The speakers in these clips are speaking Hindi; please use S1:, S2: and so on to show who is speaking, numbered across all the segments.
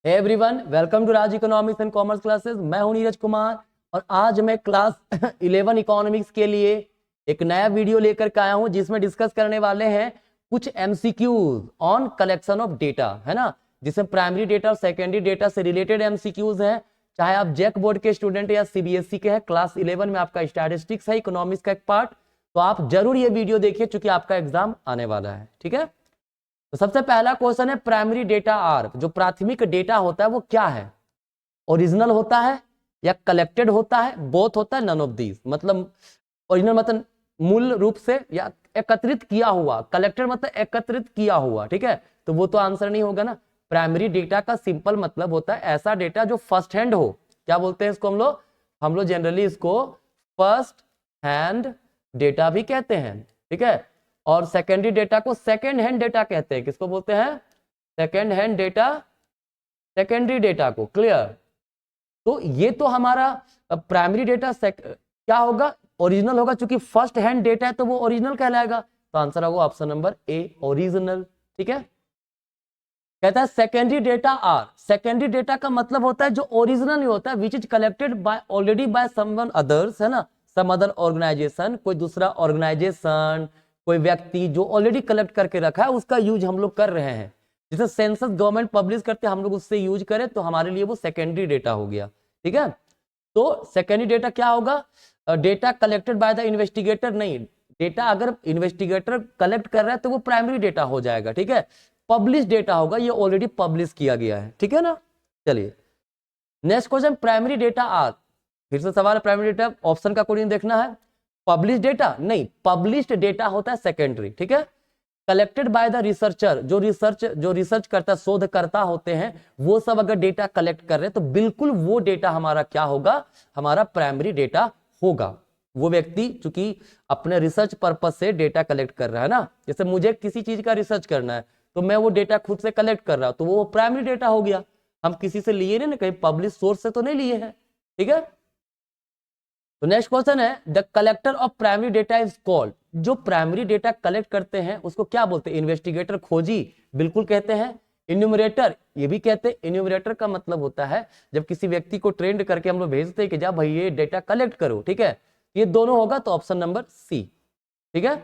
S1: Hey everyone, welcome to Raj economics and commerce classes. मैं हूं नीरज कुमार और आज मैं क्लास 11 इकोनॉमिक्स के लिए एक नया वीडियो लेकर के आया हूं जिसमें डिस्कस करने वाले हैं कुछ MCQs on collection of data, है ना। जिसमें प्राइमरी डेटा और सेकेंडरी डेटा से रिलेटेड एमसीक्यूज हैं। चाहे आप जैक बोर्ड के स्टूडेंट या सीबीएसई के हैं, क्लास 11 में आपका स्टैटिस्टिक्स है, इकोनॉमिक्स का एक पार्ट, तो आप जरूर ये वीडियो देखिए चूंकि आपका एग्जाम आने वाला है। ठीक है, तो सबसे पहला क्वेश्चन है प्राइमरी डेटा आर। जो प्राथमिक डेटा होता है वो क्या है? ओरिजिनल होता है या कलेक्टेड होता है, बोथ होता है, नन ऑफ दीज। मतलब ओरिजिनल मतलब मूल रूप से, या एकत्रित किया हुआ। कलेक्टेड मतलब एकत्रित किया हुआ। ठीक है, तो वो तो आंसर नहीं होगा ना। प्राइमरी डेटा का सिंपल मतलब होता है ऐसा डेटा जो फर्स्ट हैंड हो। क्या बोलते हैं इसको हम लोग जनरली इसको फर्स्ट हैंड डेटा भी कहते हैं। ठीक है, और सेकेंडरी डेटा को सेकेंड हैंड डेटा कहते हैं। किसको बोलते हैं? Second hand data, secondary data को। क्लियर? तो ये तो हमारा प्राइमरी डेटा क्या होगा? ओरिजिनल होगा। चूंकि फर्स्ट हैंड डेटा है तो वो ओरिजिनल कहलाएगा। तो आंसर होगा ऑप्शन नंबर ए, ओरिजिनल। ठीक है, कहता है secondary data are. Secondary data का मतलब होता है जो ओरिजिनल नहीं होता है, which is collected by already by someone others, है ना। सम अदर ऑर्गेनाइजेशन, कोई दूसरा ऑर्गेनाइजेशन, कोई व्यक्ति जो ऑलरेडी कलेक्ट करके रखा है, उसका यूज हम लोग कर रहे हैं। जैसे सेंसस गवर्नमेंट पब्लिश करते हैं, हम लोग उससे यूज करें तो हमारे लिए वो सेकेंडरी डेटा हो गया। ठीक है, तो सेकेंडरी डेटा क्या होगा? Data collected by the investigator. नहीं, डेटा अगर इन्वेस्टिगेटर कलेक्ट कर रहा है तो वो प्राइमरी डेटा हो जाएगा। ठीक है, पब्लिश डेटा होगा, ये ऑलरेडी पब्लिश किया गया है। ठीक है ना। चलिए next question, primary data are. फिर से सवाल है प्राइमरी डेटा, ऑप्शन का कोडिंग देखना है। पब्लिश डेटा नहीं, पब्लिश्ड डेटा होता है सेकेंडरी। ठीक है, कलेक्टेड बाय द रिसर्चर, जो रिसर्च करता, शोधकर्ता होते हैं, वो सब अगर डेटा कलेक्ट कर रहे हैं तो बिल्कुल वो डेटा हमारा क्या होगा? हमारा प्राइमरी डेटा होगा। वो व्यक्ति चूंकि अपने रिसर्च पर्पज से डेटा कलेक्ट कर रहा है ना। जैसे मुझे किसी चीज का रिसर्च करना है तो मैं वो डेटा खुद से कलेक्ट कर रहा हूं, तो वो प्राइमरी डेटा हो गया। हम किसी से लिए नहीं ना, कहीं पब्लिश सोर्स से तो नहीं लिए हैं। ठीक है, तो नेक्स्ट क्वेश्चन है the collector of primary data is called. जो प्राइमरी डेटा कलेक्ट करते हैं उसको क्या बोलते हैं? इन्वेस्टिगेटर, खोजी, बिल्कुल कहते हैं। इन्यूमरेटर, ये भी कहते हैं। इन्यूमरेटर का मतलब होता है जब किसी व्यक्ति को ट्रेंड करके हम लोग भेजते हैं कि जा भाई ये डेटा कलेक्ट करो। ठीक है, ये दोनों होगा तो ऑप्शन नंबर सी। ठीक है,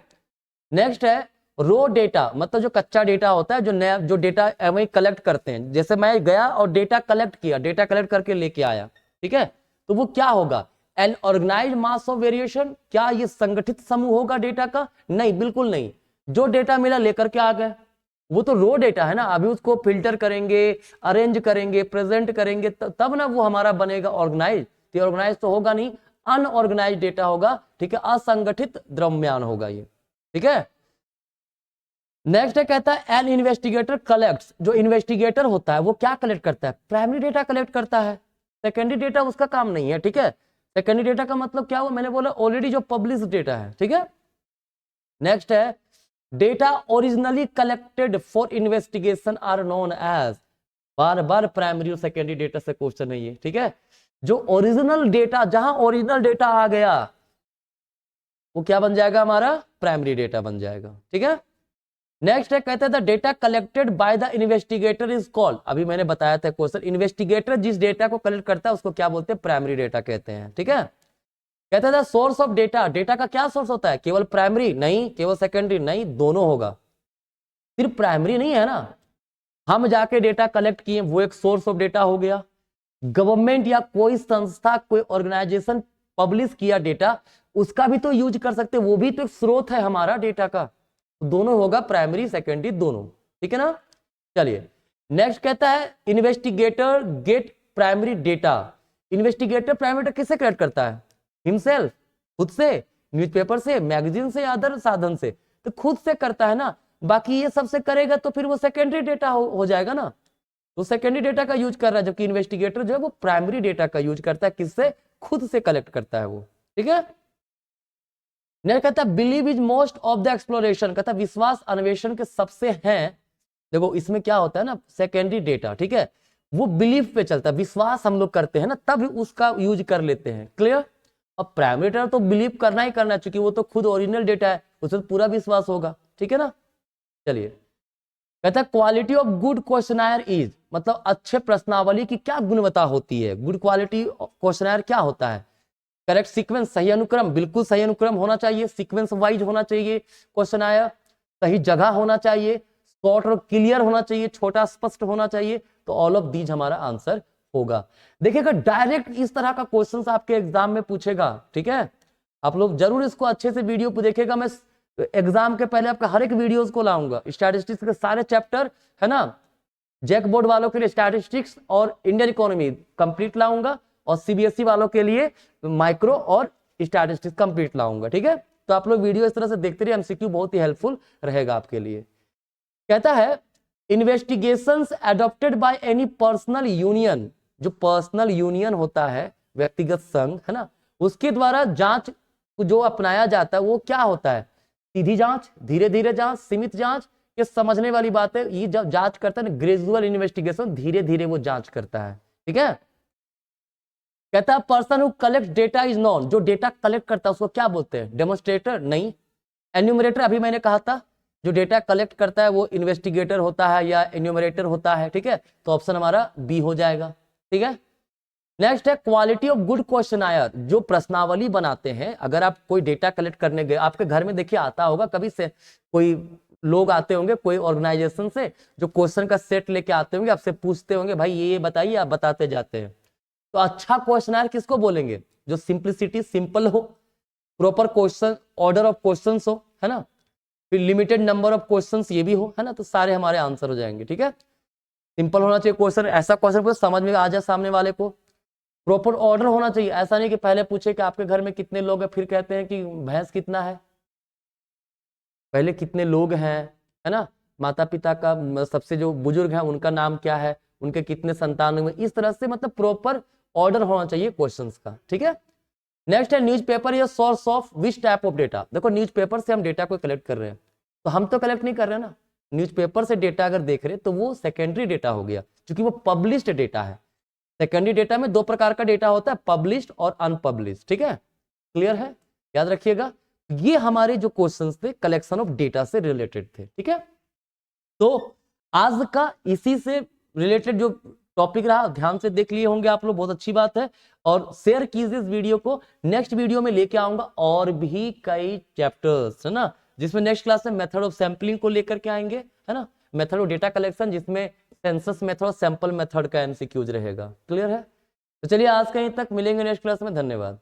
S1: नेक्स्ट है रो डेटा, मतलब जो कच्चा डेटा होता है, जो नया जो डेटा वही कलेक्ट करते हैं। जैसे मैं गया और डेटा कलेक्ट किया, डेटा कलेक्ट करके लेके आया। ठीक है, तो वो क्या होगा? An organised mass of variation. क्या ये संगठित समूह होगा डेटा का? नहीं, बिल्कुल नहीं। जो डेटा मिला लेकर के आ गए, वो तो रो डेटा है ना। अभी उसको फिल्टर करेंगे, अरेंज करेंगे, प्रेजेंट करेंगे, तब ना वो हमारा बनेगा ऑर्गेनाइज। तो ऑर्गेनाइज तो होगा नहीं, अनऑर्गेनाइज डेटा होगा। ठीक है, असंगठित द्रव्यमान होगा ये। ठीक है, नेक्स्ट है कहता है एन इन्वेस्टिगेटर कलेक्ट्स। जो इन्वेस्टिगेटर होता है वो क्या कलेक्ट करता है? प्राइमरी डेटा कलेक्ट करता है। सेकेंडरी डेटा उसका काम नहीं है। ठीक है, सेकेंडरी डेटा का मतलब क्या हुआ? मैंने बोला ऑलरेडी जो पब्लिश डेटा है। ठीक है, नेक्स्ट है data originally collected for investigation are known as. बार बार प्राइमरी और सेकेंडरी डेटा से क्वेश्चन है ये। ठीक है, जो ओरिजिनल डेटा, जहां ओरिजिनल डेटा आ गया वो क्या बन जाएगा? हमारा प्राइमरी डेटा बन जाएगा। ठीक है, नेक्स्ट है कहते हैं the data collected by the investigator is called. अभी मैंने बताया था क्वेश्चन, इन्वेस्टिगेटर जिस डेटा को कलेक्ट करता है उसको क्या बोलते हैं? प्राइमरी डेटा कहते हैं। ठीक है, कहते हैं the source of data. Data का क्या सोर्स होता है? केवल प्राइमरी नहीं, केवल सेकेंडरी नहीं, दोनों होगा। सिर्फ प्राइमरी नहीं है ना। हम जाके डेटा कलेक्ट किए, वो एक सोर्स ऑफ डेटा हो गया। गवर्नमेंट या कोई संस्था, कोई ऑर्गेनाइजेशन पब्लिश किया डेटा, उसका भी तो यूज कर सकते, वो भी तो एक स्रोत है हमारा डेटा का। दोनों होगा, प्राइमरी सेकेंडरी दोनों। ठीक है ना। चलिए नेक्स्ट कहता है investigator get primary data. Investigator primary data किससे कलेक्ट करता है? हिमसेल्फ, खुद से, न्यूज़पेपर से, मैगजीन से या अदर साधन से? तो खुद से करता है ना। बाकी ये सबसे करेगा तो फिर वो सेकेंडरी डेटा हो जाएगा ना। तो सेकेंडरी डेटा का यूज कर रहा है, जबकि इन्वेस्टिगेटर जो है वो प्राइमरी डेटा का यूज करता है। किससे? खुद से कलेक्ट करता है वो। ठीक है, नहीं कहता believe is most of the exploration. कहता विश्वास अन्वेषण के सबसे हैं। देखो इसमें क्या होता है ना, सेकेंडरी डेटा, ठीक है, वो बिलीफ पे चलता है, विश्वास हम लोग करते हैं ना, तब उसका यूज कर लेते हैं। क्लियर? अब प्राइमरी डेटा तो बिलीव करना ही करना है, क्योंकि वो तो खुद ओरिजिनल डेटा है, उसमें पूरा विश्वास होगा। ठीक है ना। चलिए कहता है quality of good questionnaire is, मतलब अच्छे प्रश्नावली की क्या गुणवत्ता होती है, गुड क्वालिटी क्वेश्चनायर क्या होता है। करेक्ट सीक्वेंस, सही अनुक्रम, बिल्कुल सही अनुक्रम होना चाहिए, सीक्वेंस वाइज होना चाहिए क्वेश्चनायर, सही जगह होना चाहिए, शॉर्ट और क्लियर होना चाहिए, छोटा स्पष्ट होना चाहिए। तो ऑल ऑफ दीज हमारा आंसर होगा। देखिएगा डायरेक्ट इस तरह का क्वेश्चन आपके एग्जाम में पूछेगा, ठीक है, आप लोग जरूर इसको अच्छे से वीडियो को देखिएगा। मैं एग्जाम के पहले आपका हर एक वीडियोस को लाऊंगा, स्टैटिस्टिक्स के सारे चैप्टर है ना, जैक बोर्ड वालों के लिए स्टैटिस्टिक्स और इंडियन इकोनॉमी कंप्लीट लाऊंगा, और सीबीएसई वालों के लिए माइक्रो और स्टैटिस्टिक्स कंप्लीट लाऊंगा, ठीक है। तो आप लोग वीडियो इस तरह से देखते रहिए, एमसीक्यू बहुत ही हेल्पफुल रहेगा आपके लिए। कहता है investigations adopted by any personal union, जो पर्सनल यूनियन होता है, व्यक्तिगत संघ है ना, उसके द्वारा जांच जो अपनाया जाता है वो क्या होता है, सीधी जांच, धीरे धीरे जांच, सीमित जांच। ये समझने वाली बात है, ये जब जांच करता है ना, ग्रेजुअल इन्वेस्टिगेशन, धीरे धीरे वो जांच करता है, ठीक है। कहता है person who collect data is non, जो डेटा कलेक्ट करता है उसको क्या बोलते हैं, डेमोन्स्ट्रेटर नहीं, एन्यूमरेटर अभी मैंने कहा था, जो डेटा कलेक्ट करता है वो इन्वेस्टिगेटर होता है या एन्यूमरेटर होता है, ठीक है। तो ऑप्शन हमारा बी हो जाएगा, ठीक है। नेक्स्ट है क्वालिटी ऑफ गुड क्वेश्चनायर, जो प्रश्नावली बनाते हैं। अगर आप कोई डेटा कलेक्ट करने गए, आपके घर में देखिए आता होगा कभी से, कोई लोग आते होंगे कोई ऑर्गेनाइजेशन से, जो क्वेश्चन का सेट लेके आते होंगे, आपसे पूछते होंगे भाई ये बताइए, आप बताते जाते हैं। तो अच्छा क्वेश्चनायर किसको बोलेंगे, जो सिंप्लिसिटी, सिंपल हो, proper question order of questions हो, है ना, फिर लिमिटेड नंबर ऑफ क्वेश्चंस ये भी हो, है ना, तो सारे हमारे आंसर हो जाएंगे, ठीक है। सिंपल होना चाहिए क्वेश्चन, ऐसा क्वेश्चन समझ में आ जाए सामने वाले को, प्रॉपर ऑर्डर होना चाहिए, ऐसा नहीं कि पहले पूछे कि आपके घर में कितने लोग हैं, फिर कहते हैं कि भैंस कितना है, पहले कितने लोग हैं, है ना, माता पिता का, सबसे जो बुजुर्ग है उनका नाम क्या है, उनके कितने संतान हुए, इस तरह से मतलब प्रॉपर ऑर्डर होना चाहिए क्वेश्चंस का, ठीक है। नेक्स्ट है न्यूज़पेपर या source of which type of data. देखो न्यूज़पेपर से हम डेटा को कलेक्ट कर रहे हैं, तो हम तो कलेक्ट नहीं कर रहे ना, न्यूज़पेपर से डेटा अगर देख रहे तो वो सेकेंडरी डेटा हो गया, क्योंकि वो पब्लिश्ड डेटा है। सेकेंडरी डेटा में दो प्रकार का डेटा होता है, पब्लिश्ड और अनपब्लिश्ड, ठीक है, क्लियर है, याद रखिएगा। ये हमारे जो क्वेश्चंस थे कलेक्शन ऑफ डेटा से रिलेटेड थे, ठीक है। तो आज का इसी से रिलेटेड जो टॉपिक रहा, ध्यान से देख लिए होंगे आप लोग, बहुत अच्छी बात है। और शेयर कीजिए इस वीडियो को, नेक्स्ट वीडियो में लेके आऊंगा और भी कई चैप्टर्स, है ना, जिसमें नेक्स्ट क्लास में मेथड ऑफ सैंपलिंग को लेकर के आएंगे, है ना, मेथड ऑफ डेटा कलेक्शन, जिसमें सेंसस मेथड और सैंपल मेथड का एमसीक्यूज रहेगा, क्लियर है। तो चलिए आज कहीं तक मिलेंगे नेक्स्ट क्लास में, धन्यवाद।